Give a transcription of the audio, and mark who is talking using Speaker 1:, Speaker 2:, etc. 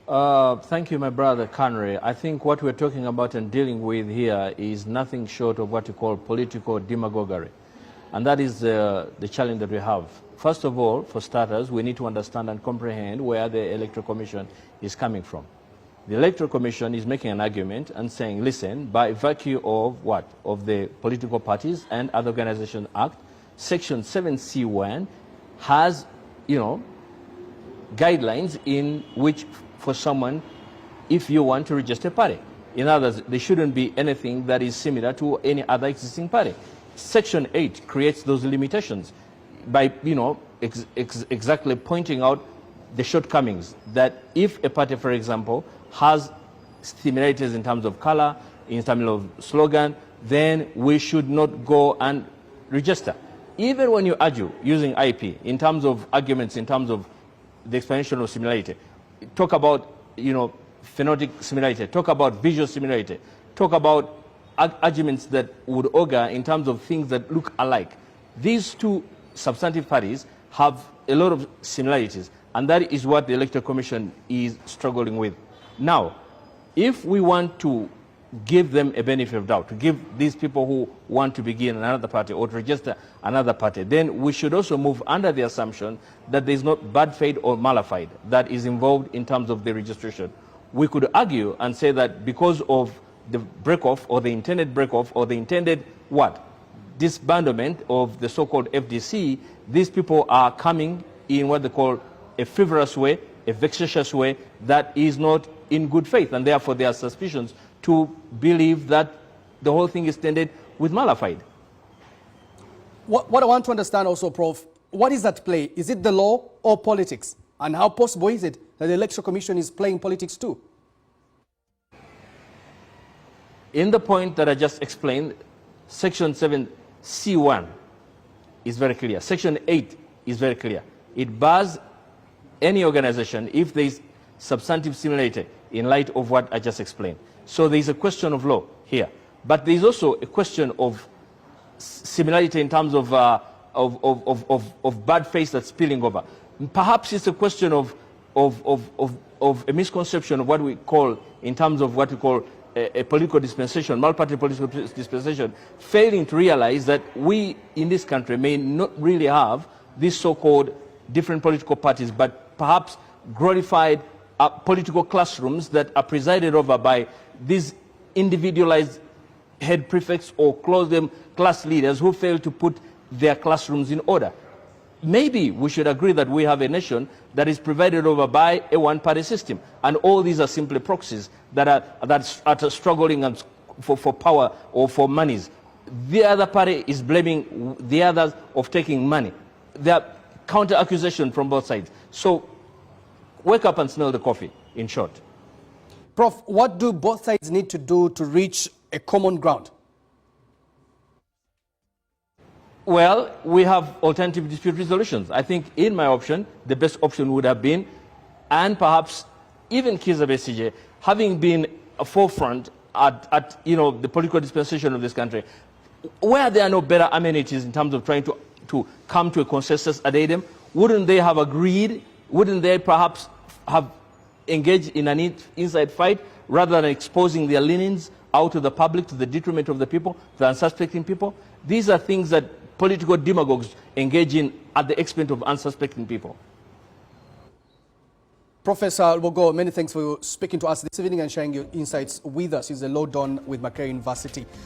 Speaker 1: Thank you, my brother Conry. I think what we're talking about and dealing with here is nothing short of what you call political demagoguery. And that is the challenge that we have. First of all, for starters, we need to understand and comprehend where the Electoral Commission is coming from. The Electoral Commission is making an argument and saying, listen, by virtue of what? Of the Political Parties and Other Organizations Act, Section 7C1 has, guidelines in which for someone, if you want to register a party. In others, there shouldn't be anything that is similar to any other existing party. Section 8 creates those limitations by, exactly pointing out the shortcomings that if a party, for example, has similarities in terms of color, in terms of slogan, then we should not go and register. Even when you argue using IP, in terms of arguments, in terms of the explanation of similarity, talk about, phonetic similarity, talk about visual similarity, talk about arguments that would augur in terms of things that look alike. These two substantive parties have a lot of similarities, and that is what the Electoral Commission is struggling with. Now, if we want to give them a benefit of doubt, to give these people who want to begin another party or to register another party, then we should also move under the assumption that there is not bad faith or malafide that is involved in terms of the registration. We could argue and say that because of the break-off or the intended break-off or the intended disbandment of the so-called FDC, these people are coming in what they call a frivolous way, a vexatious way that is not in good faith, and therefore there are suspicions to believe that the whole thing is tended with malafide.
Speaker 2: What I want to understand also, Prof, what is at play? Is it the law or politics? And how possible is it that the Electoral Commission is playing politics too?
Speaker 1: In the point that I just explained, Section 7C1 is very clear. Section 8 is very clear. It bars any organization if there is substantive similarity in light of what I just explained. So there is a question of law here. But there is also a question of similarity in terms of bad faith that's spilling over. Perhaps it's a question of a misconception of what we call, in terms of what we call a political dispensation, multi-party political dispensation, failing to realize that we in this country may not really have these so-called different political parties, but perhaps glorified political classrooms that are presided over by these individualized head prefects or class leaders who fail to put their classrooms in order. Maybe we should agree that we have a nation that is provided over by a one-party system, and all these are simply proxies that are struggling for power or for monies. The other party is blaming the others of taking money. There are counter-accusations from both sides. So wake up and smell the coffee, in short.
Speaker 2: Prof, what do both sides need to do to reach a common ground?
Speaker 1: Well, we have alternative dispute resolutions. I think in my option, the best option would have been, and perhaps even Kizza Besigye, having been a forefront at the political dispensation of this country, where there are no better amenities in terms of trying to come to a consensus at ADEM, wouldn't they have agreed? Wouldn't they perhaps have engaged in an inside fight rather than exposing their leanings out to the public to the detriment of the people, the unsuspecting people? These are things that political demagogues engage in at the expense of unsuspecting people.
Speaker 2: Professor Lubogo, many thanks for speaking to us this evening and sharing your insights with us. He's a law don with Makerere University.